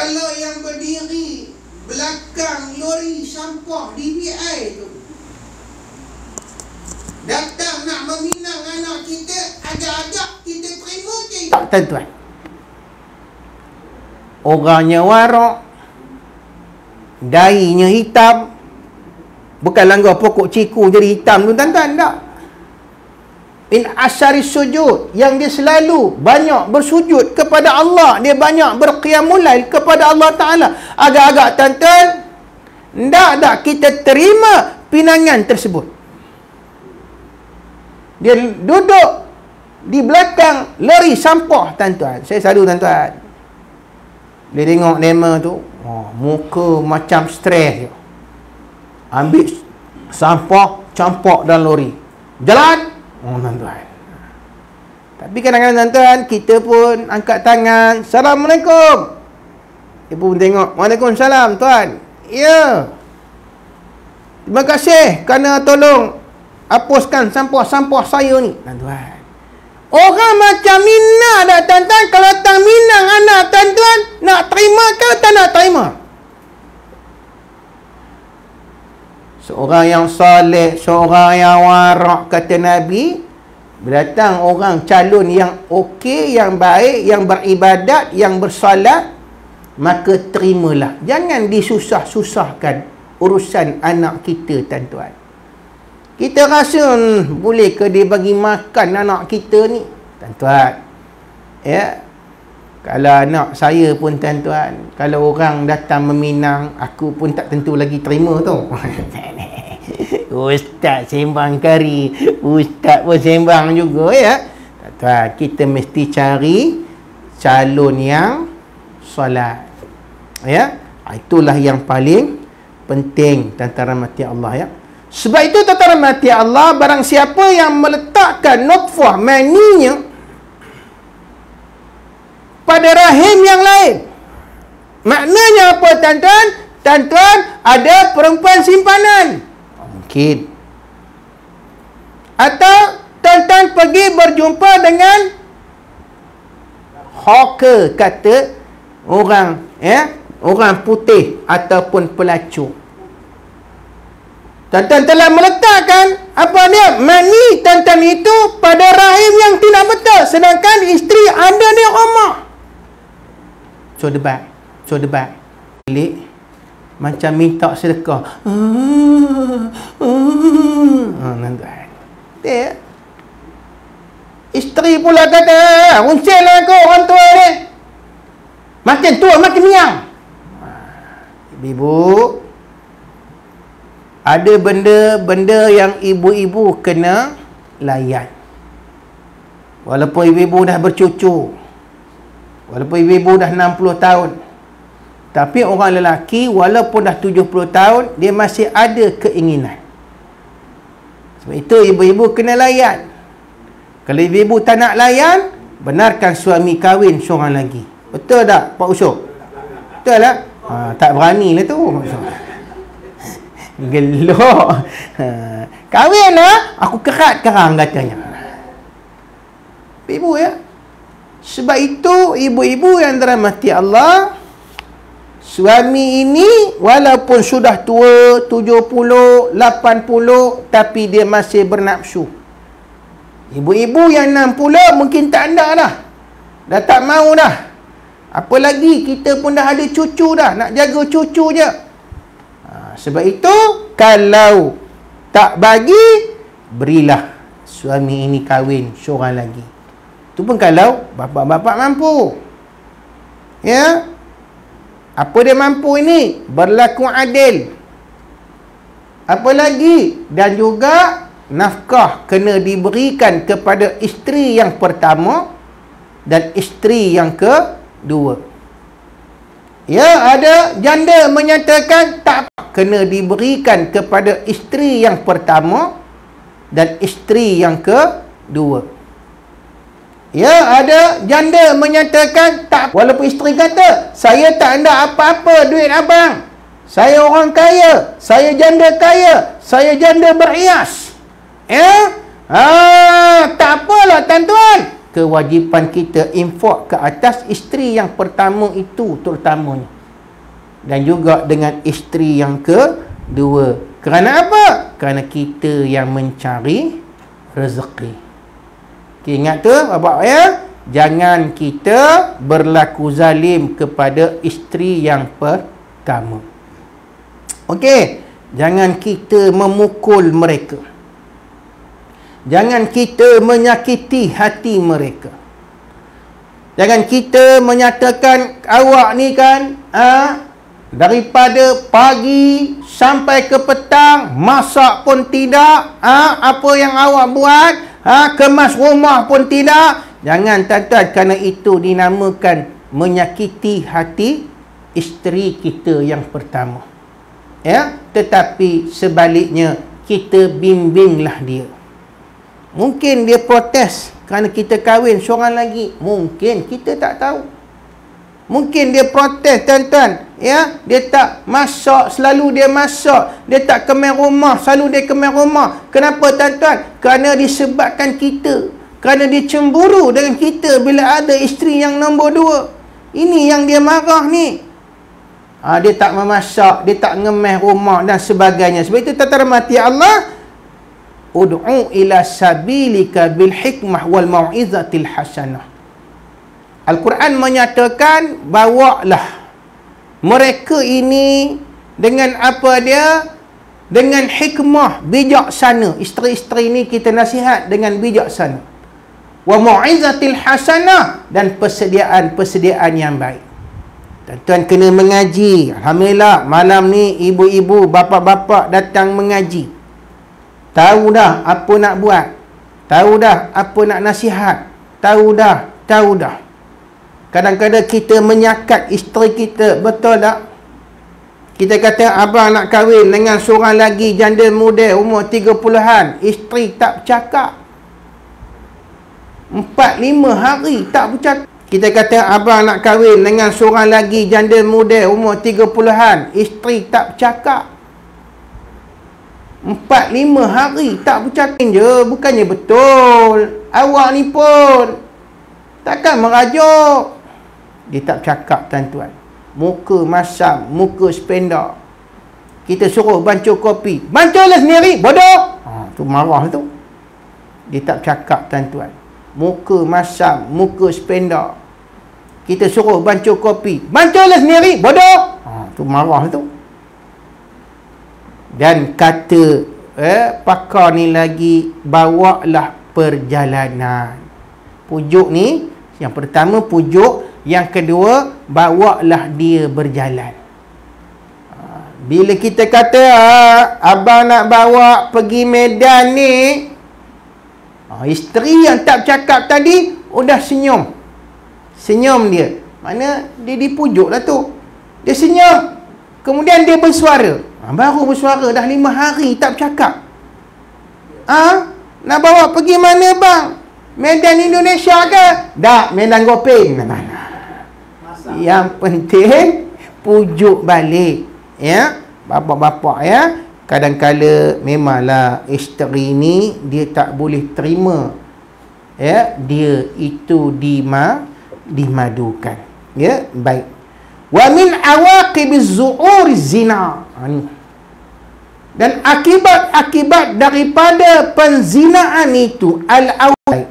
Kalau yang berdiri belakang lori sampah DBI tu datang nak meminang anak kita, agak-agak kita terima je. Tak, tuan-tuan. Orangnya warak, dainya hitam, bukan langgar pokok ciku jadi hitam tu, tuan-tuan, tak. In asyari sujud, yang dia selalu banyak bersujud kepada Allah, dia banyak berqiyamul lail kepada Allah Ta'ala. Agak-agak, tuan-tuan, tak kita terima pinangan tersebut. Dia duduk di belakang lori sampah, tuan-tuan. Saya selalu, tuan-tuan, dia tengok nema tu, muka macam stres je. Ambil sampah, campak dalam lori, jalan. Tuan-tuan. Tapi kadang-kadang, tuan-tuan, kita pun angkat tangan, Assalamualaikum. Dia pun tengok, Waalaikumsalam, tuan. Ya, terima kasih kerana tolong hapuskan sampah-sampah saya ni, tuan-tuan. Orang macam Mina dah, tuan-tuan. Kalau tak minang anak, tuan-tuan, nak terima ke tak nak terima? Seorang yang soleh, seorang yang warak, kata Nabi, datang orang calon yang okey, yang baik, yang beribadat, yang bersolat, maka terimalah. Jangan disusah-susahkan urusan anak kita, tuan-tuan. Kita rasa, boleh ke dia bagi makan anak kita ni? Tuan-tuan, ya, kalau anak saya pun, tuan-tuan, kalau orang datang meminang, aku pun tak tentu lagi terima tu. Ustaz sembang kari, ustaz pun sembang juga, ya. Tuan-tuan, kita mesti cari calon yang solat, ya. Itulah yang paling penting, tuan-tuan rahmati Allah, ya. Sebab itu, tuan-tuan rahmati Allah, barang siapa yang meletakkan nutfah maninya pada rahim yang lain, maknanya apa, tuan-tuan? Tuan-tuan, ada perempuan simpanan. Mungkin. Atau tuan-tuan pergi berjumpa dengan hawker, kata orang, ya, orang putih ataupun pelacur. Tuan-tuan telah meletakkan apa dia? Mani tuan-tuan itu pada rahim yang tidak betul, sedangkan isteri ada di rumah. So debat. Pelik. Macam minta sedekah. Tuan-tuan. Dia. Isteri pula kata, uncil lah kau orang tua ni. Makin tua makin miang. Ibu, ada benda-benda yang ibu-ibu kena layan. Walaupun ibu-ibu dah bercucu, walaupun ibu-ibu dah 60 tahun, tapi orang lelaki walaupun dah 70 tahun, dia masih ada keinginan. Sebab itu ibu-ibu kena layan. Kalau ibu-ibu tak nak layan, benarkan suami kahwin seorang lagi. Betul tak, Pak Usop? Betul tak? Tak berani lah tu. Gelok. Kahwin lah, aku kerat kerang, katanya. Ibu, ya. Sebab itu, ibu-ibu yang dirahmati Allah, suami ini walaupun sudah tua, 70, 80, tapi dia masih bernafsu. Ibu-ibu yang 60 mungkin tak ada dah. Dah tak mau dah. Apalagi kita pun dah ada cucu dah, nak jaga cucu je. Sebab itu, kalau tak bagi, berilah suami ini kahwin seorang lagi. Itu pun kalau bapak-bapak mampu. Ya. Apa dia mampu ini? Berlaku adil. Apa lagi? Dan juga nafkah kena diberikan kepada isteri yang pertama dan isteri yang kedua. Ya, ada janda menyatakan tak apa, kena diberikan kepada isteri yang pertama dan isteri yang kedua. Ya, ada janda menyatakan tak, walaupun isteri kata, saya tak ada apa-apa duit abang, saya orang kaya, saya janda kaya, saya janda berhias. Ya, tak apalah, tuan-tuan. Kewajipan kita infak ke atas isteri yang pertama itu terutamanya. dan juga dengan isteri yang kedua. Kerana apa? Kerana kita yang mencari rezeki. Okay, ingat tu bapak ya, jangan kita berlaku zalim kepada isteri yang pertama. Okey, jangan kita memukul mereka. Jangan kita menyakiti hati mereka. Jangan kita menyatakan awak ni kan daripada pagi sampai ke petang masak pun tidak, apa yang awak buat, kemas rumah pun tidak. Jangan tuan-tuan, kerana itu dinamakan menyakiti hati isteri kita yang pertama. Ya, tetapi sebaliknya kita bimbinglah dia. Mungkin dia protes kerana kita kahwin seorang lagi. Mungkin kita tak tahu. Mungkin dia protes tuan-tuan, ya, dia tak masak, selalu dia masak, dia tak kemas rumah, selalu dia kemas rumah. Kenapa tuan-tuan? Kerana disebabkan kita, kerana dia cemburu dengan kita bila ada isteri yang nombor dua. Ini yang dia marah ni. Dia tak memasak, dia tak ngemas rumah dan sebagainya. Sebab itu tuan-tuan rahmati Allah, ud'u ila sabilika bil hikmah wal mau'izatil hasanah. Al-Quran menyatakan, bawalah mereka ini dengan apa dia? Dengan hikmah, bijaksana. Isteri-isteri ini kita nasihat dengan bijaksana. Wa mau'izatil hasanah, dan persediaan yang baik. Tuan-tuan kena mengaji. Alhamdulillah, malam ni ibu-ibu, bapa-bapa datang mengaji. Tahu dah apa nak buat. Tahu dah apa nak nasihat. Tahu dah. Kadang-kadang kita menyakat isteri kita, betul tak? Kita kata abang nak kahwin dengan seorang lagi janda muda umur 30-an. Isteri tak bercakap. 4-5 hari tak bercakap. Kita kata abang nak kahwin dengan seorang lagi janda muda umur 30-an. Isteri tak bercakap. 4-5 hari tak bercakap je. Bukannya betul. Awak ni pun takkan merajuk. Dia tak cakap tuan-tuan. Muka masam, muka sependa. Kita suruh bancuh kopi. Bancuhlah sendiri, bodoh. Tu marah tu. Dia tak cakap tuan-tuan. Muka masam, muka sependa. Kita suruh bancuh kopi. Bancuhlah sendiri, bodoh. Tu marah tu. Dan kata pakar ni lagi, bawalah perjalanan. Pujuk ni, yang pertama pujuk. Yang kedua, bawalah dia berjalan. Bila kita kata abang nak bawa pergi Medan ni, isteri yang tak bercakap tadi udah senyum. Senyum dia. Mana dia dipujuk lah tu. Dia senyum. Kemudian dia bersuara. Baru bersuara dah 5 hari tak bercakap. Nak bawa pergi mana bang? Medan Indonesia ke? Tak, Medan Gopeng. Mana? Yang penting pujuk balik, ya. Bapak-bapak, ya, kadang-kala memanglah isteri ni dia tak boleh terima, ya, dia itu dimadukan, ya. Baik. Wa min awaqibiz zu'ur zina. Dan akibat-akibat daripada penzinaan itu al-awai.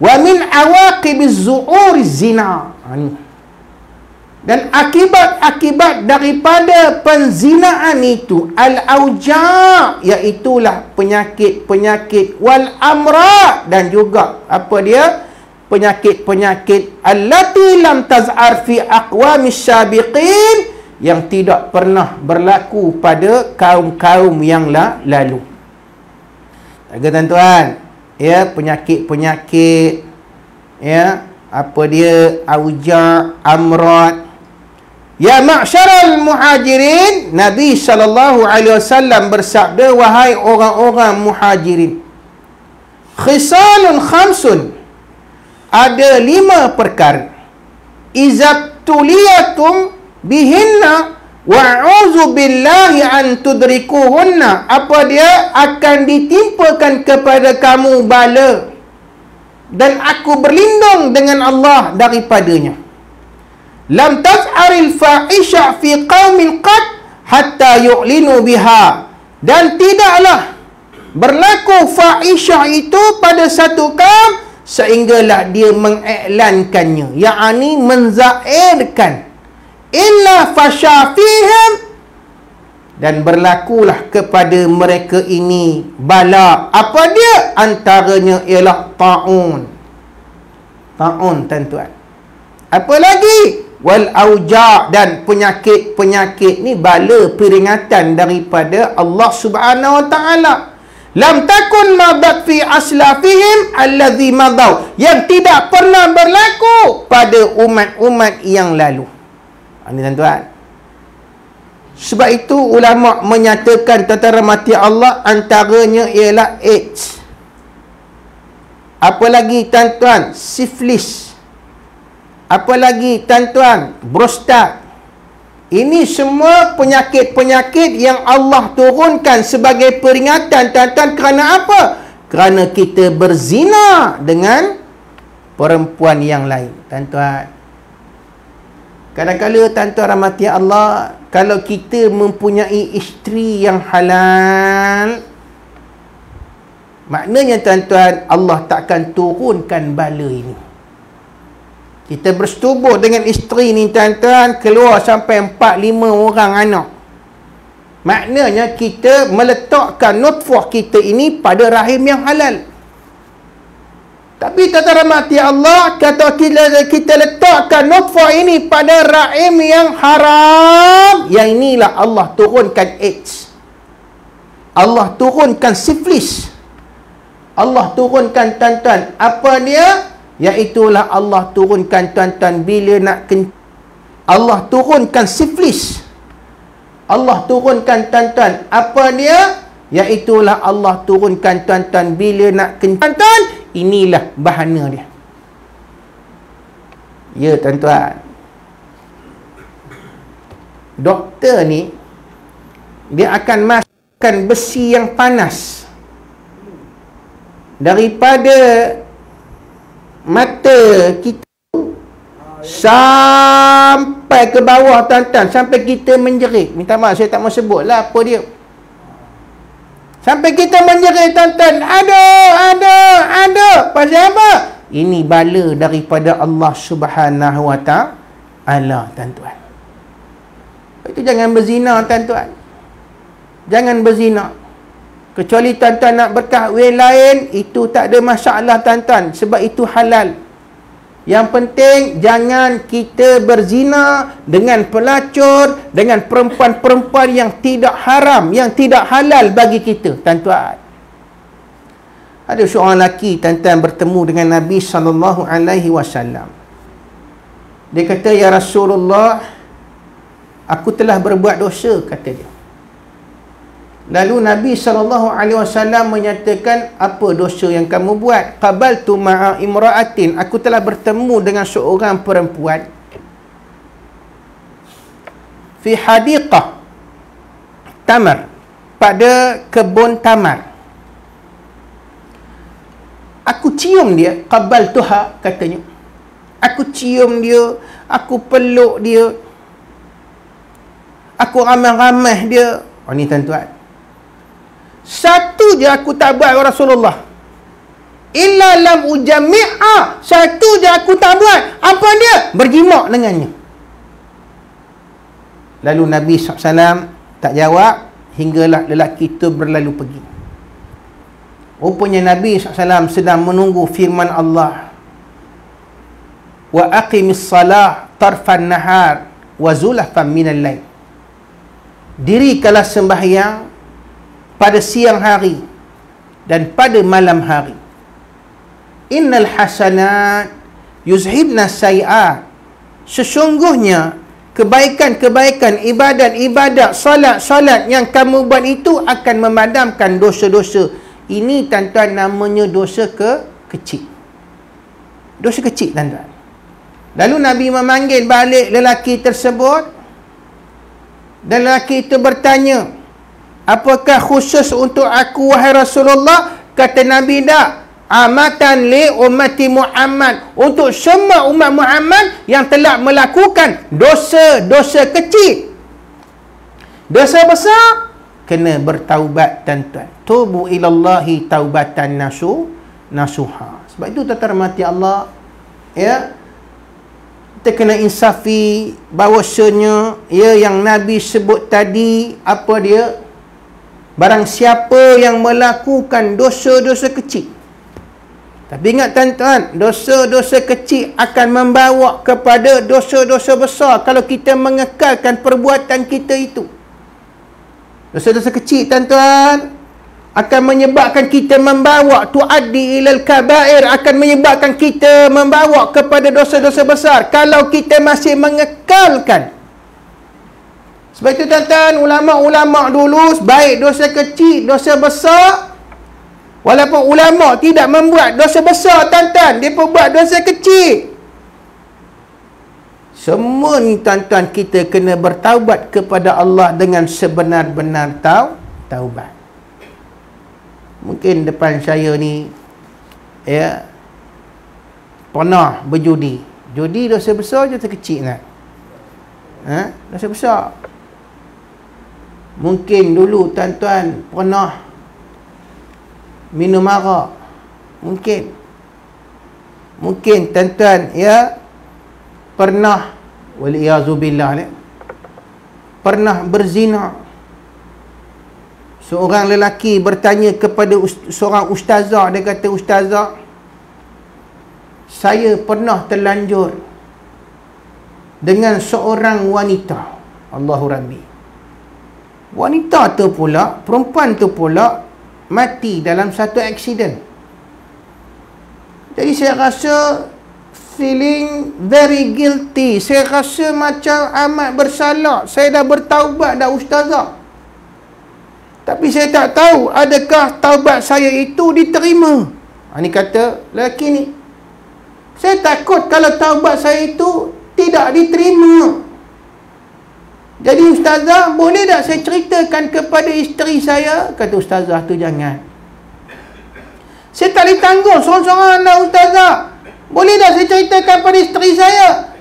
Wa min awaqibiz zu'ur zina. Dan akibat-akibat daripada penzinaan itu al-auja', iaitulah penyakit-penyakit wal amrad, dan juga apa dia? Penyakit-penyakit allati lam taz'ar fi aqwamis sabiqin, yang tidak pernah berlaku pada kaum-kaum yang lalu. Tuan-tuan, ya, penyakit-penyakit, ya, apa dia? Auja', amrad. Ya ma'syaral muhajirin, Nabi SAW bersabda, wahai orang-orang muhajirin, khisalun khamsun, ada 5 perkara, izabtuliyatum bihinna wa'uzu billahi an tudrikuhunna, apa dia? Akan ditimpakan kepada kamu bala, dan aku berlindung dengan Allah daripadanya. lam taz'aril fahisha fi qaumin qad hatta yu'linu biha. Dan tidaklah berlaku fahisyah itu pada satu kaum sehinggalah dia mengiklankannya, yakni menzairkan. Illa fasyafihim, dan berlakulah kepada mereka ini bala. Apa dia? Antaranya ialah ta'un. Ta'un, tuan-tuan. Apa lagi? Wal auja', dan penyakit-penyakit ni bala peringatan daripada Allah Subhanahu wa taala. Lam takun madat fi aslafihim allazi madaw, yang tidak pernah berlaku pada umat-umat yang lalu. Ini tuan-tuan. Sebab itu ulama menyatakan, tuan-tuan rahmati Allah, antaranya ialah AIDS. Apa lagi tuan-tuan? Siflis. Apa lagi tuan-tuan? Prostat. Ini semua penyakit-penyakit yang Allah turunkan sebagai peringatan, tuan-tuan. Kerana apa? Kerana kita berzina dengan perempuan yang lain, tuan-tuan. Kadang-kadang tuan-tuan rahmati Allah, kalau kita mempunyai isteri yang halal, maknanya tuan-tuan, Allah takkan turunkan bala ini. Kita bersetubuh dengan isteri ni tuan-tuan, keluar sampai 4-5 orang anak. Maknanya kita meletakkan nutfah kita ini pada rahim yang halal. Tapi tuan-tuan rahmati Allah, kata kita letakkan nutfah ini pada rahim yang haram, yang inilah Allah turunkan AIDS. Allah turunkan siflis. Allah turunkan tuan-tuan, apa dia? Iaitulah Allah turunkan tuan-tuan bila nak Allah turunkan siflis. Allah turunkan tuan-tuan, apa dia? Iaitulah Allah turunkan tuan-tuan bila nak tuan-tuan, inilah bahana dia. Ya tuan-tuan, doktor ni dia akan masukkan besi yang panas daripada mata kita sampai ke bawah tuan-tuan, sampai kita menjerit. Minta maaf saya tak mau sebut lah apa dia. Sampai kita menjerit tuan-tuan, ada. Pasal apa? Ini bala daripada Allah Subhanahu wa taala, tuan-tuan. Itu jangan berzina tuan-tuan. Jangan berzina. Kecuali tuan-tuan nak berkahwin lain, itu tak ada masalah tuan-tuan, sebab itu halal. Yang penting jangan kita berzina dengan pelacur, dengan perempuan-perempuan yang tidak haram, yang tidak halal bagi kita, tuan-tuan. Ada seorang lelaki tuan-tuan bertemu dengan Nabi SAW. Dia kata, ya Rasulullah, aku telah berbuat dosa, kata dia. Lalu Nabi SAW menyatakan, apa dosa yang kamu buat? Qabaltu ma'a imra'atin, aku telah bertemu dengan seorang perempuan fi hadiqah tamar, pada kebun tamar. Aku cium dia, qabaltuha katanya. Aku cium dia, aku peluk dia, aku ramah-ramah dia. Oh ni tuan-tuan, satu je aku tak buat Rasulullah. Illa lam ujami'a, satu je aku tak buat. Apa dia? Berjimak dengannya. Lalu Nabi SAW tak jawab hinggalah lelaki itu berlalu pergi. Rupanya Nabi SAW sedang menunggu firman Allah, wa aqimis salah tarfan nahar wa zulafan minal lail. Dirikanlah sembahyang pada siang hari dan pada malam hari. Innal hasanat yuzhibna sayi'at, sesungguhnya kebaikan-kebaikan, ibadat-ibadat, salat-salat yang kamu buat itu akan memadamkan dosa-dosa. Ini tuan-tuan namanya dosa kecil. Dosa kecil tuan-tuan. Lalu Nabi memanggil balik lelaki tersebut, dan lelaki itu bertanya, apakah khusus untuk aku wahai Rasulullah? Kata Nabi, tak. amatan li ummati Muhammad, untuk semua umat Muhammad yang telah melakukan dosa-dosa kecil. Dosa besar kena bertaubat tuan-tuan. Tubu ilallahi taubatan nasuha. Sebab itu tuan-tuan rahmati Allah, ya, kita kena insafi bahawasanya, ya, yang Nabi sebut tadi, apa dia? Barang siapa yang melakukan dosa-dosa kecil. Tapi ingat tuan-tuan, dosa-dosa kecil akan membawa kepada dosa-dosa besar kalau kita mengekalkan perbuatan kita itu. Dosa-dosa kecil tuan-tuan akan menyebabkan kita membawa tuaddi ilal kabair, akan menyebabkan kita membawa kepada dosa-dosa besar kalau kita masih mengekalkan. Sebab itu tuan-tuan, ulama-ulama dulu, baik dosa kecil, dosa besar, walaupun ulama tidak membuat dosa besar tuan-tuan, dia pun buat dosa kecil. Semua ni tuan-tuan, kita kena bertaubat kepada Allah dengan sebenar-benar taubat. Mungkin depan saya ni, ya, pernah berjudi. Judi dosa besar, dosa kecil nak? Dosa besar. Mungkin dulu tuan-tuan pernah minum arak. Mungkin tuan-tuan, ya, pernah, waliyazubillah ni, pernah berzina. Seorang lelaki bertanya kepada seorang ustazah. Dia kata, ustazah, saya pernah terlanjur dengan seorang wanita. Allahu Rabbi. Wanita tu pula, perempuan tu pula mati dalam satu aksiden. Jadi saya rasa feeling very guilty. Saya rasa macam amat bersalah. Saya dah bertaubat dah ustazah, tapi saya tak tahu adakah taubat saya itu diterima. Ini kata lelaki ni, saya takut kalau taubat saya itu tidak diterima. Jadi ustazah, boleh tak saya ceritakan kepada isteri saya? Kata ustazah tu, jangan. Saya tak boleh tanggung seorang-seorang anak ustazah. Boleh tak saya ceritakan pada isteri saya?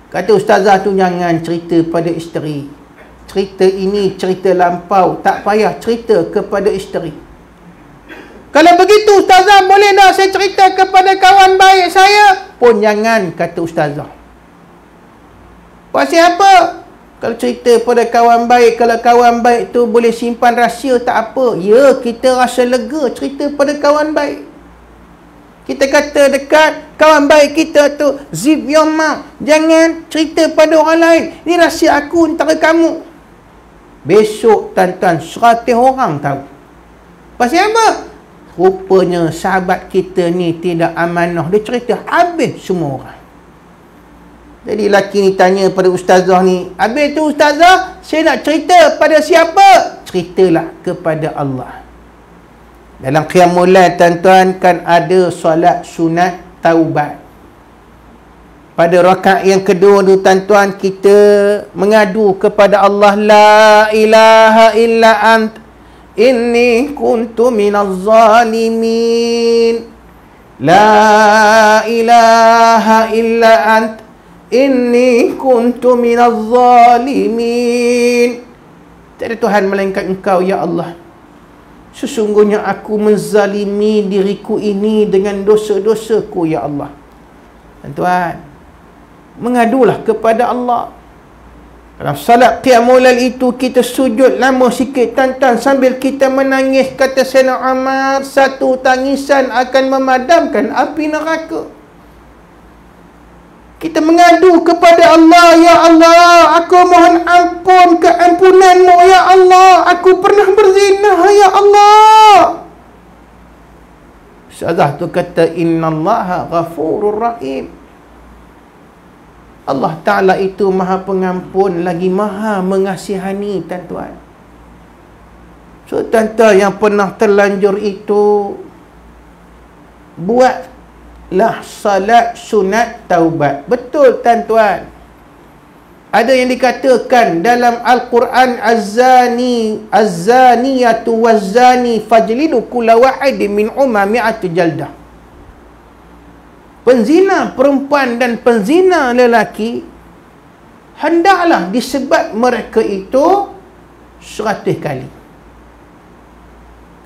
Kata ustazah tu, jangan cerita pada isteri. Cerita ini cerita lampau, tak payah cerita kepada isteri. Kalau begitu ustazah, boleh tak saya cerita kepada kawan baik saya? Pun jangan, kata ustazah. Pasal apa? Kalau cerita pada kawan baik, kalau kawan baik tu boleh simpan rahsia, tak apa. Ya, kita rasa lega cerita pada kawan baik. Kita kata dekat kawan baik kita tu, zip your mouth, jangan cerita pada orang lain. Ini rahsia aku antara kamu. Besok tuan-tuan, 100 orang tahu. Pasal apa? Rupanya sahabat kita ni tidak amanah. Dia cerita habis semua orang. Jadi lelaki ni tanya pada ustazah ni, habis tu ustazah, saya nak cerita pada siapa? Ceritalah kepada Allah. Dalam qiyamul lail tuan-tuan kan ada solat sunat taubat. Pada rakaat yang kedua tu tuan-tuan, kita mengadu kepada Allah, la ilaha illa ant inni kuntu minaz zalimin. La ilaha illa ant inni kuntu minaz zalimin. Tak ada Tuhan melainkan Engkau, ya Allah. Sesungguhnya aku menzalimi diriku ini dengan dosa-dosaku, ya Allah. Tuan-tuan, mengadulah kepada Allah. Dalam salat qiyamul lail itu kita sujud lama sikit tuan-tuan, sambil kita menangis. Kata Sayyidina Umar, satu tangisan akan memadamkan api neraka. Kita mengadu kepada Allah, ya Allah, aku mohon ampun, keampunanmu, ya Allah, aku pernah berzina, ya Allah. Ustazah tu kata, innallaha ghafurur rahim. Allah Ta'ala itu maha pengampun lagi maha mengasihani, tuan-tuan. So tuan-tuan yang pernah terlanjur itu, buatlah salat sunat taubat. Betul tuan-tuan, ada yang dikatakan dalam Al-Quran, az-zaniyatu waz-zani fajlidu kulla wahidin min mi'atu jaldah. penzina perempuan dan penzina lelaki, hendaklah disebat mereka itu 100 kali.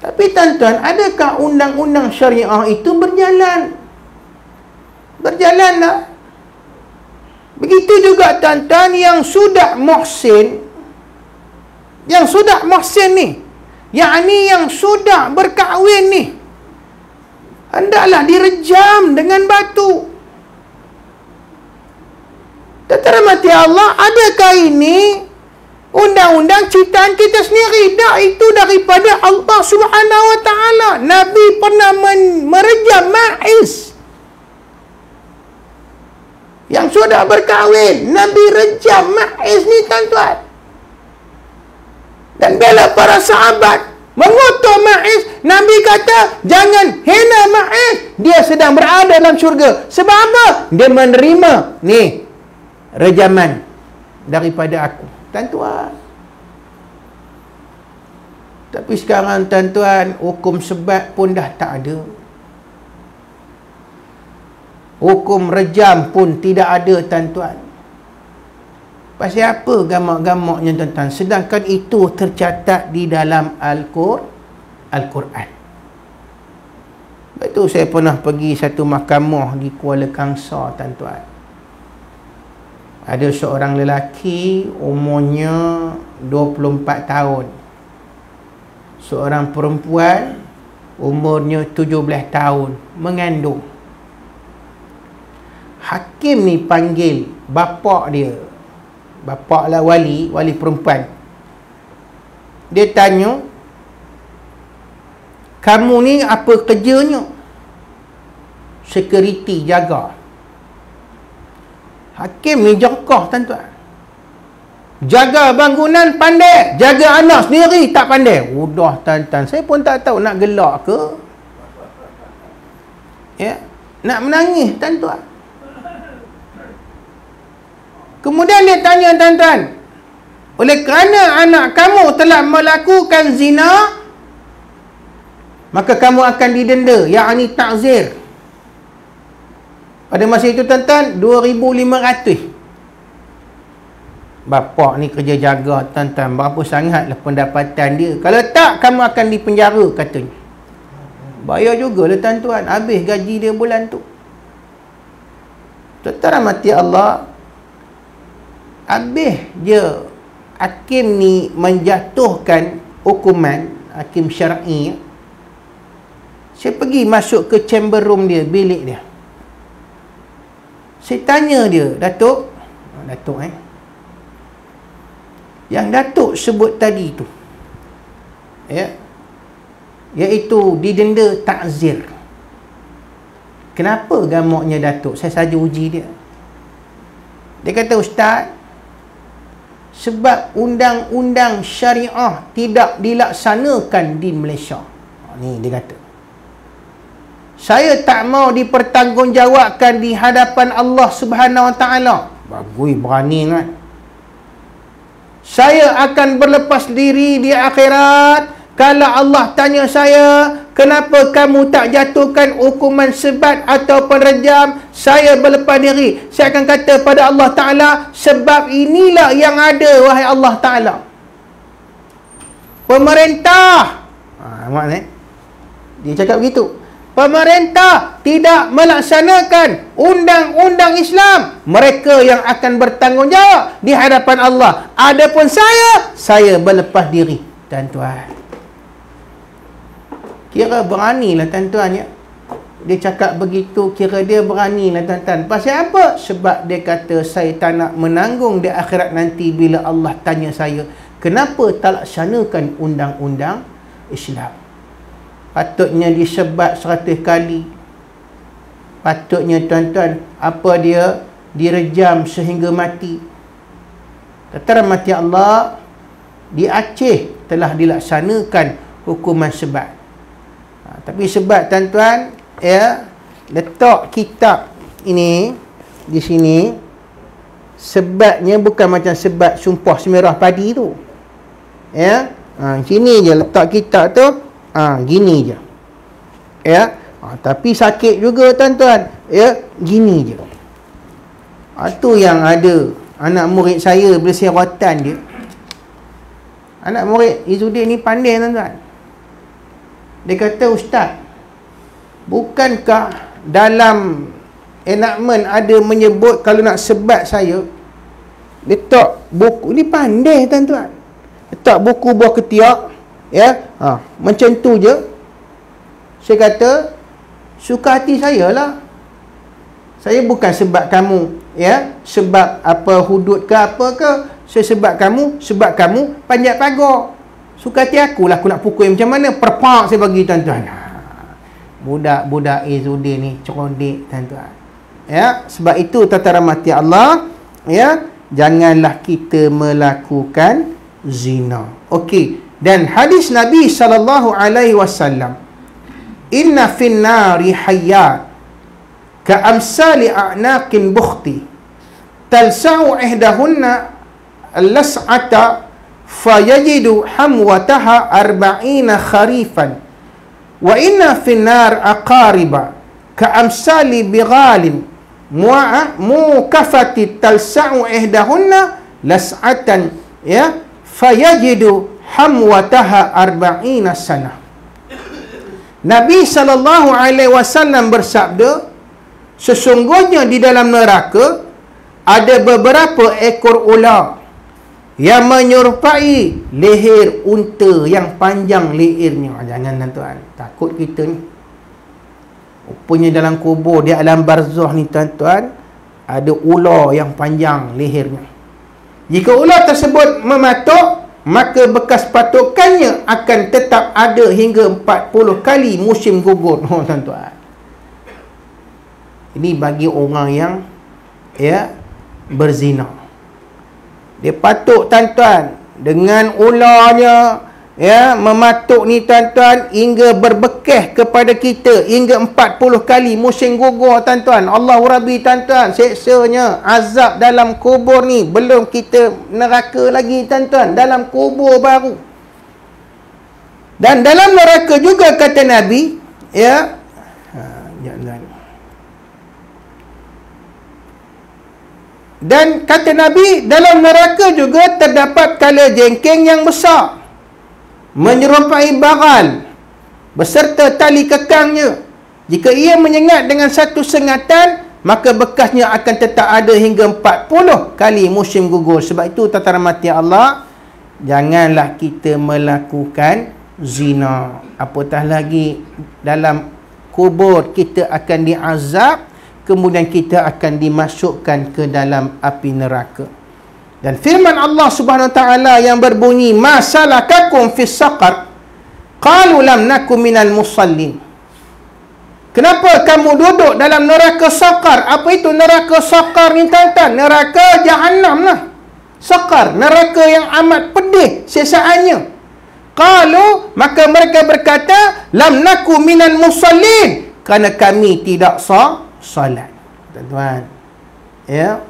Tapi tuan-tuan, adakah undang-undang syariah itu berjalan? Berjalanlah. Begitu juga tuan-tuan yang sudah muhsin, ni, yakni yang sudah berkahwin ni, hendaklah direjam dengan batu. Terhormati Allah, adakah ini undang-undang ciptaan kita sendiri? Tak, itu daripada Allah Subhanahu Wa Taala. Nabi pernah merejam Ma'iz yang sudah berkahwin. Nabi rejam Ma'iz ni tuan-tuan. Dan bila para sahabat mengutuk Ma'iz, Nabi kata, jangan hina Ma'iz, dia sedang berada dalam syurga. Sebab apa? Dia menerima ni rejaman daripada aku, tuan-tuan. Tapi sekarang tuan-tuan, hukum sebat pun dah tak ada. Hukum rejam pun tidak ada, tuan-tuan. Pasal apa gamak-gamaknya, tuan-tuan? Sedangkan itu tercatat di dalam Al-Quran. Betul, saya pernah pergi satu mahkamah di Kuala Kangsar, tuan-tuan. Ada seorang lelaki, umurnya 24 tahun. Seorang perempuan, umurnya 17 tahun, mengandung. Hakim ni panggil bapa dia. Bapa lah wali perempuan. Dia tanya, kamu ni apa kerjanya? Security, jaga. Hakim ni jengkah, tuan-tuan. Jaga bangunan pandai, jaga anak sendiri tak pandai. Udah, tuan-tuan, saya pun tak tahu nak gelak ke, ya, nak menangis, tuan-tuan. Kemudian dia tanya, tuan-tuan, oleh kerana anak kamu telah melakukan zina, maka kamu akan didenda, yakni ta'zir. Pada masa itu, tuan-tuan, 2,500. Bapak ni kerja jaga, tuan-tuan, berapa sangatlah pendapatan dia. Kalau tak, kamu akan dipenjara, katanya. Bayar jugalah, tuan-tuan, habis gaji dia bulan tu. Tuan-tuan rahmati Allah, habis je hakim ni menjatuhkan hukuman, hakim syar'i. Saya pergi masuk ke chamber room dia, bilik dia. Saya tanya dia, Datuk, yang Datuk sebut tadi tu, ya, iaitu didenda ta'zir, kenapa gamaknya Datuk? Saya saja uji dia. Dia kata, Ustaz, sebab undang-undang syariah tidak dilaksanakan di Malaysia. Ni dia kata, saya tak mau dipertanggungjawabkan di hadapan Allah Subhanahu Wa Taala. Bagus, berani kan? Saya akan berlepas diri di akhirat kalau Allah tanya saya, kenapa kamu tak jatuhkan hukuman sebat ataupun rejam? Saya berlepas diri. Saya akan kata pada Allah Ta'ala, sebab inilah yang ada, wahai Allah Ta'ala. Pemerintah, dia cakap begitu, pemerintah tidak melaksanakan undang-undang Islam, mereka yang akan bertanggungjawab di hadapan Allah. Adapun saya berlepas diri, tuan-tuan. Kira beranilah, tuan-tuan, ya. Dia cakap begitu, kira dia beranilah, tuan-tuan. Pasal apa? Sebab dia kata, saya tak nak menanggung di akhirat nanti bila Allah tanya saya, kenapa tak laksanakan undang-undang Islam? Patutnya disebat 100 kali. Patutnya, tuan-tuan, apa dia direjam sehingga mati. Terhormati Allah, di Aceh telah dilaksanakan hukuman sebat. Tapi sebat, tuan-tuan, ya, letak kitab ini di sini, sebatnya bukan macam sebat sumpah semerah padi tu, ya. Sini je letak kitab tu, gini je, ya. Tapi sakit juga tuan-tuan. Ya, gini je. Itu yang ada anak murid saya bila saya rawatan dia. Anak murid Izzuddin ni pandai tuan-tuan. Dia kata, "Ustaz, bukankah dalam enactment ada menyebut kalau nak sebat saya, letak buku ni pandai tuan-tuan. Letak buku buah ketiak, ya. Macam tu je." Saya kata, suka hati saya lah. Saya bukan sebab kamu, ya, sebab apa hudud ke apa ke. Saya sebab kamu panjat pagar. Suka hati aku lah, aku nak pukul macam mana, perpak saya bagi tuan-tuan. Budak-budak Izzuddin ni cerdik tuan-tuan. Ya, sebab itu tata rahmati Allah, ya, janganlah kita melakukan zina. Okey, dan hadis Nabi SAW, "Inna fin nari hayyat ka amsali a'naqin bukhti talsa'u ihdahunna al-las'ata fayajidu hamwataha 40 kharifan wa inna fin nar aqariba ka amsali bighalin mukafati talsa'u ihdahunna las'atan, ya, fayajidu hamwataha 40 sanah." Nabi SAW bersabda, sesungguhnya di dalam neraka ada beberapa ekor ular yang menyerupai leher unta yang panjang lehernya. Jangan tuan-tuan, takut kita ni. Rupanya dalam kubur di alam barzah ni tuan-tuan, ada ular yang panjang lehernya. Jika ular tersebut mematuk, maka bekas patukannya akan tetap ada hingga 40 kali musim gugur. Tuan-tuan, ini bagi orang yang, ya, berzina. Dia patuk tuan-tuan dengan ularnya, ya, mematuk ni tuan-tuan hingga berbekas kepada kita hingga 40 kali musim gugur tuan-tuan. Allah Rabbi tuan-tuan, seksanya azab dalam kubur ni belum kita neraka lagi tuan-tuan, dalam kubur baru. Dan dalam neraka juga kata Nabi, ya, dan kata Nabi, dalam neraka juga terdapat kala jengking yang besar menyerupai bagal beserta tali kekangnya. Jika ia menyengat dengan satu sengatan, maka bekasnya akan tetap ada hingga 40 kali musim gugur. Sebab itu tata rahmati Allah, janganlah kita melakukan zina. Apatah lagi dalam kubur kita akan diazab, kemudian kita akan dimasukkan ke dalam api neraka. Dan firman Allah Subhanahu wa taala yang berbunyi, "Ma salakakum fis saqar? Qalu lam nakum minal musallin." Kenapa kamu duduk dalam neraka saqar? Apa itu neraka saqar ni tuan-tuan? Neraka Jahannam lah. Saqar, neraka yang amat pedih sisaannya. Qalu, maka mereka berkata, "Lam nakum minal musallin." Kerana kami tidak salat. Tuan-tuan, ya,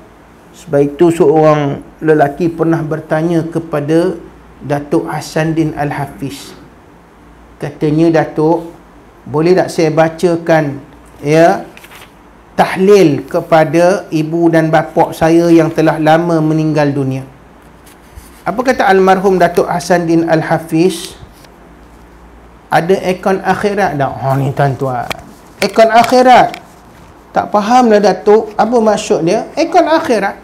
sebab itu seorang lelaki pernah bertanya kepada Datuk Hasanuddin Al-Hafiz. Katanya, "Datuk, boleh tak saya bacakan, ya, tahlil kepada ibu dan bapa saya yang telah lama meninggal dunia?" Apa kata almarhum Datuk Hasanuddin Al-Hafiz? Ada ikon akhirat tak? Ni tuan-tuan, ikon akhirat. Tak faham lah Datuk, apa maksud dia? Ikon akhirat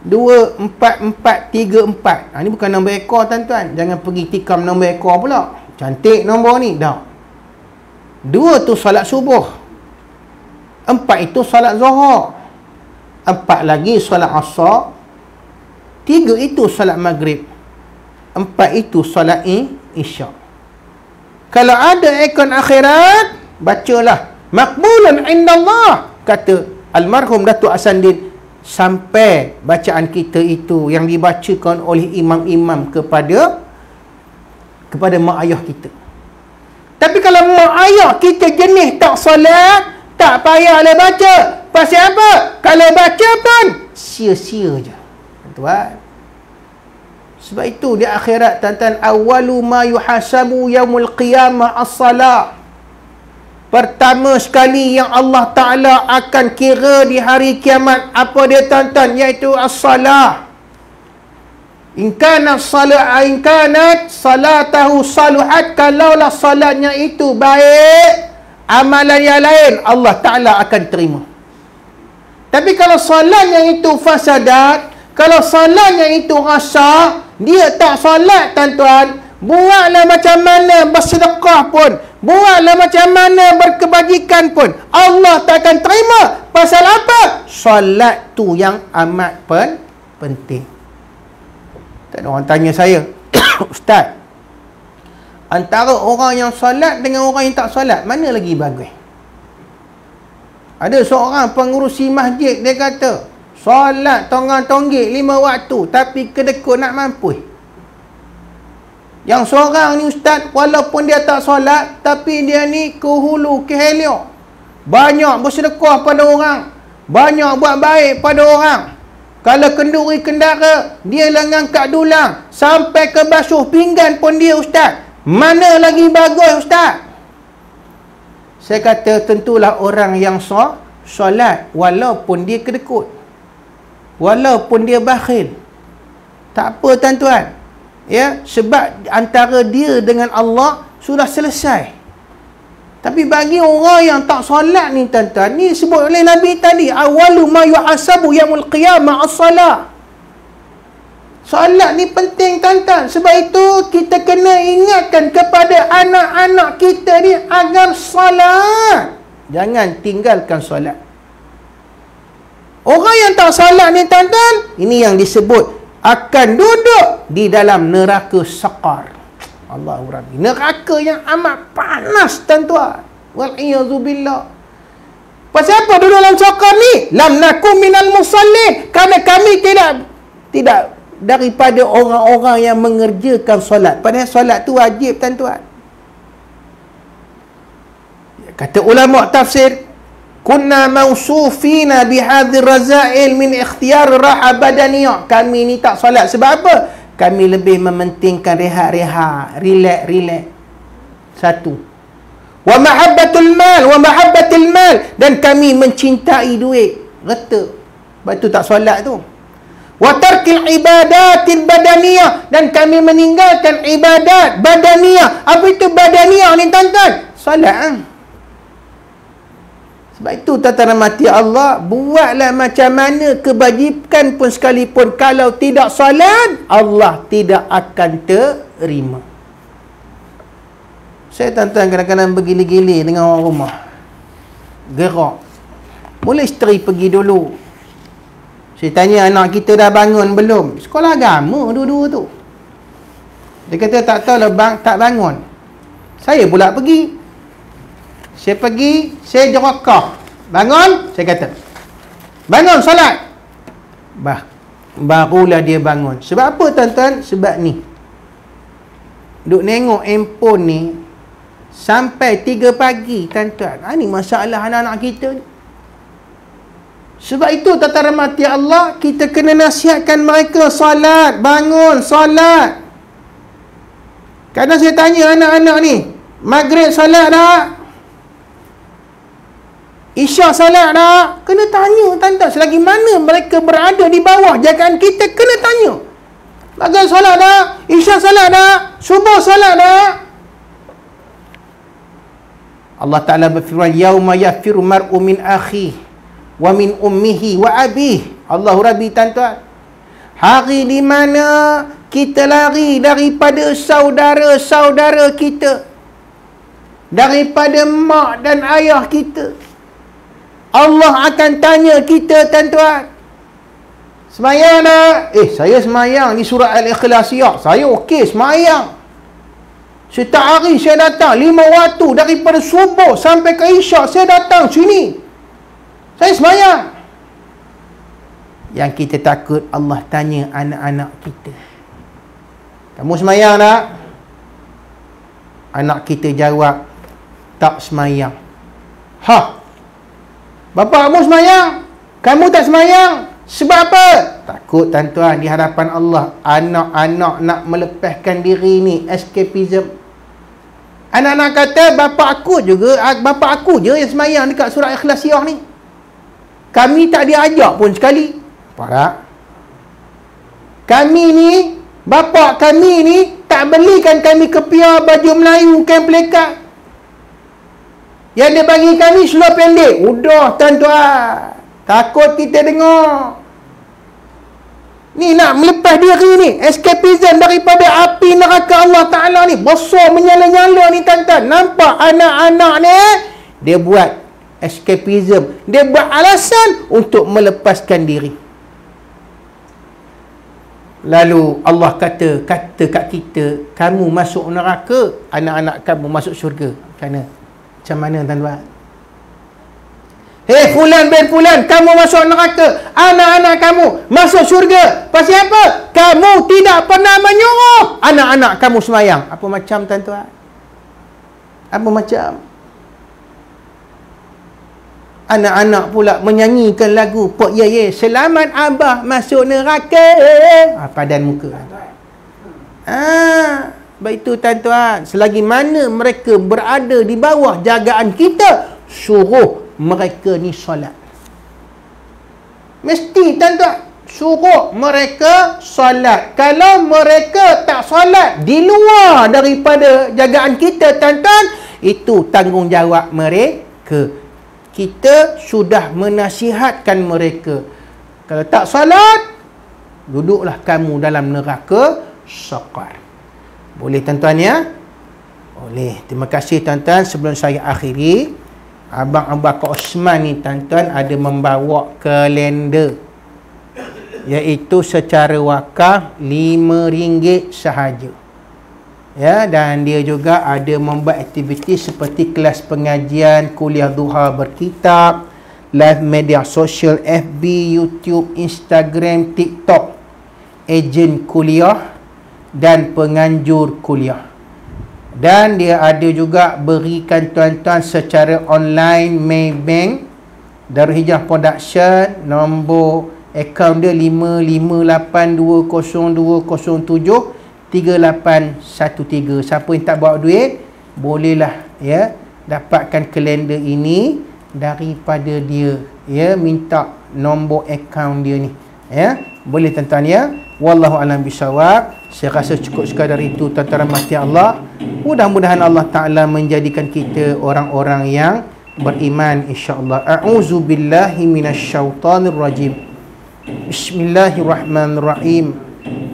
2, 4, 4, 3, 4. Ni bukan nombor ekor tuan-tuan. Jangan pergi tikam nombor ekor pula. Cantik nombor ni. Tak. 2 tu salat subuh. 4 itu salat zuhur. 4 lagi salat asar. 3 itu salat maghrib. 4 itu salat isyak. Kalau ada ikon akhirat, bacalah. Maqbulun indallah, kata almarhum Datuk Hasanuddin, sampai bacaan kita itu yang dibacakan oleh imam-imam kepada mak ayah kita. Tapi kalau mak ayah kita jenis tak solat, tak payahlah baca. Pasal apa? Kalau baca pun sia-sia je. Tuan, sebab itu di akhirat tuan-tuan, awwalu ma yuhasabu yaumul qiyamah as-salat. pertama sekali yang Allah Ta'ala akan kira di hari kiamat, apa dia tuan-tuan? Iaitu as-salah. In kanat salatahu saluhat, kalaulah salatnya itu baik, amalan yang lain Allah Ta'ala akan terima. Tapi kalau salatnya itu fasadat, kalau salatnya itu rosak, dia tak salat tuan-tuan, buatlah macam mana bersedekah pun, buatlah macam mana berkebajikan pun, Allah tak akan terima. Pasal apa? Salat tu yang amat penting. Tak ada orang tanya saya, Ustaz, antara orang yang solat dengan orang yang tak solat, mana lagi bagus? Ada seorang pengurusi masjid, dia kata, solat tonggak-tonggik 5 waktu, tapi kedekut nak mampus. Yang seorang ni Ustaz, walaupun dia tak solat, tapi dia ni ke hulu, ke hilir, banyak bersedekah pada orang, banyak buat baik pada orang. Kalau kenduri kendara, dia lah ngangkat dulang sampai ke basuh pinggan pun dia Ustaz. Mana lagi bagus Ustaz? Saya kata tentulah orang yang solat walaupun dia kedekut, walaupun dia bakhil. Tak apa tuan-tuan. Ya, sebab antara dia dengan Allah sudah selesai. Tapi bagi orang yang tak solat ni tuan-tuan, ni sebut oleh Nabi tadi, awalu ma yuhasabu yaumul qiyamah as-salah. Solat ni penting tuan-tuan. Sebab itu kita kena ingatkan kepada anak-anak kita ni agar solat. Jangan tinggalkan solat. Orang yang tak solat ni tuan-tuan, ini yang disebut akan duduk di dalam neraka saqar. Allahu Rabbi. Neraka yang amat panas tuan-tuan. Wal'iyazubillah. Pasal apa duduk dalam saqar ni? Lam nakum minal musallin. Kerana kami tidak daripada orang-orang yang mengerjakan solat. Padahal solat tu wajib tuan-tuan. Kata ulama tafsir, kunna mausufina bihadhir razail min ikhtiyar raha badaniyah. Kami ni tak solat sebab apa? Kami lebih mementingkan rehat-rehat, relax. Satu. Wa mahabbatul mal, dan kami mencintai duit. Reta. Sebab tu tak solat tu. Wa tarkil ibadatil badaniyah, dan kami meninggalkan ibadat badaniyah. Apa itu badaniyah ni tuan-tuan? Solat. Sebab itu tataran mati Allah, buatlah macam mana kebajikan pun sekalipun, kalau tidak solat, Allah tidak akan terima. Saya tuan-tuan kadang-kadang bergili-gili dengan orang rumah, gerak. Boleh isteri pergi dulu. Saya tanya anak kita dah bangun belum? Sekolah agama dua-dua tu. Dia kata tak tahu lah bang, tak bangun. Saya pula pergi. Saya pergi, saya jerakah. Bangun, saya kata, bangun solat. Barulah dia bangun. Sebab apa tuan-tuan? Sebab ni, duk nengok handphone ni sampai 3 pagi tuan-tuan. Ni masalah anak-anak kita ni. Sebab itu tataran mati Allah, kita kena nasihatkan mereka solat, bangun solat. Kadang saya tanya anak-anak ni, maghrib solat tak? Isyak salat tak? Kena tanya tuan-tuan. Selagi mana mereka berada di bawah jagaan kita, kena tanya. Maghrib salat tak? Isyak salat tak? Subuh salat tak? Allah Ta'ala berfirman, yauma yafiru mar'u min akhihi wa min ummihi wa abihi. Allahu Rabbi tuan-tuan. Hari di mana kita lari daripada saudara-saudara kita, daripada mak dan ayah kita. Allah akan tanya kita tuan-tuan, semayang tak? Saya semayang di surah Al-Ikhlasiyah. Saya okey semayang. Setiap hari saya datang 5 waktu, daripada subuh sampai ke isyak saya datang sini. Saya semayang. Yang kita takut Allah tanya anak-anak kita, kamu semayang tak? Anak kita jawab, tak semayang. Bapa kamu semayang, kamu tak semayang. Sebab apa? Takut tuan-tuan di hadapan Allah, anak-anak nak melepaskan diri ni, escapism. Anak-anak kata, bapa aku je yang semayang dekat surah Ikhlasiyah ni. Kami tak diajak pun sekali. Nampak? Kami ni, bapa kami ni tak belikan kami kepiah, baju Melayu, kain pelekat. Yang dia bagi kami seluar pendek. Udah tuan-tuan, takut kita dengar. Ni nak melepas diri ni, escapism daripada api neraka Allah Ta'ala ni. Besar menyala-nyala ni tuan-tuan. Nampak anak-anak ni, dia buat escapism. Dia buat alasan untuk melepaskan diri. Lalu Allah kata kat kita, kamu masuk neraka, anak-anak kamu masuk syurga. Macam mana tuan-tuan? Hei fulan bin fulan, kamu masuk neraka, anak-anak kamu masuk syurga. Pasal apa? Kamu tidak pernah menyuruh anak-anak kamu semayang. Apa macam tuan-tuan? Apa macam? Anak-anak pula menyanyikan lagu Pok Ye, selamat abah masuk neraka. Padan muka. Baik itu tuan-tuan, selagi mana mereka berada di bawah jagaan kita, suruh mereka ni solat. Mesti tuan-tuan suruh mereka solat. Kalau mereka tak solat di luar daripada jagaan kita tuan-tuan, itu tanggungjawab mereka. Kita sudah menasihatkan mereka. Kalau tak solat, duduklah kamu dalam neraka saqar. Boleh tuan-tuan ya? Boleh. Terima kasih tuan-tuan. Sebelum saya akhiri, Abang Abu Bakar Osman ni tuan-tuan ada membawa kalender, iaitu secara wakaf RM5 sahaja. Ya, dan dia juga ada membuat aktiviti seperti kelas pengajian, kuliah duha berkitab, live media sosial FB, YouTube, Instagram, TikTok, ejen kuliah dan penganjur kuliah. Dan dia ada juga berikan tuan-tuan secara online Maybank, Darul Hijrah Production, nombor akaun dia 558202073813. Siapa yang tak bawa duit, bolehlah ya dapatkan kalender ini daripada dia, ya, minta nombor akaun dia ni, ya. Boleh tuan-tuan ya. Wallahu a'lam bishawab. Saya rasa cukup sekadar itu tuan-tuan rahmati Allah. Mudah-mudahan Allah Ta'ala menjadikan kita orang-orang yang beriman insya-Allah. A'udzu billahi minasyaitonir rajim. Bismillahirrahmanirrahim.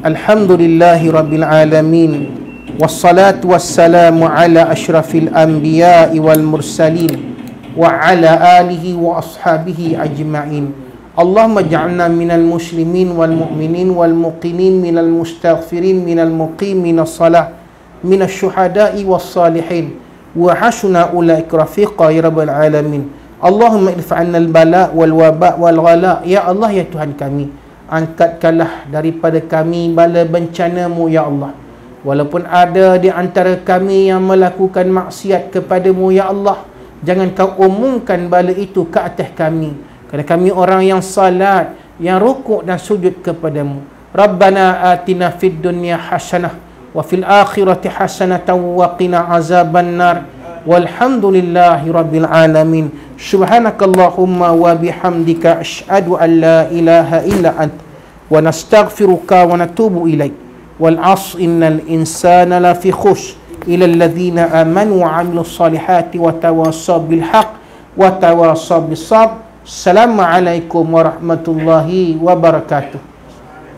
Alhamdulillahi rabbil alamin. Wassalatu wassalamu ala asyrafil anbiya'i wal mursalin wa ala alihi wa ashabihi ajma'in. Allahumma ja'alna minal muslimin wal mu'minin wal muqinin minal mustaghfirin minal muqim minas salah minas syuhada'i was salihin wa hasuna ulaika rafiqa ya rabbal alamin. Allahumma irfa'anna al bala wal waba wal ghala. Ya Allah, ya Tuhan kami, angkatkanlah daripada kami bala bencana-Mu ya Allah. Walaupun ada di antara kami yang melakukan maksiat kepadamu ya Allah, jangan Kau umumkan bala itu ke atas kami. Kerana kami orang yang salat, yang rukuk dan sujud kepadamu. Rabbana atina fid dunya hasanah wa fil akhirati hasanatan wa qina azaban nar. Walhamdulillahi rabbil alamin. Subhanakallahumma wa bihamdika asyhadu an la ilaha illa ant wa nastaghfiruka wa natubu ilaik. Wal 'asr innal insana lafi khusr ila alladhina amanu wa 'amilus salihati wa tawassaw bil haqq wa tawassaw bis sabr. Assalamualaikum warahmatullahi wabarakatuh.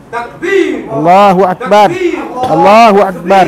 Takbir. Allahu akbar. Allahu akbar.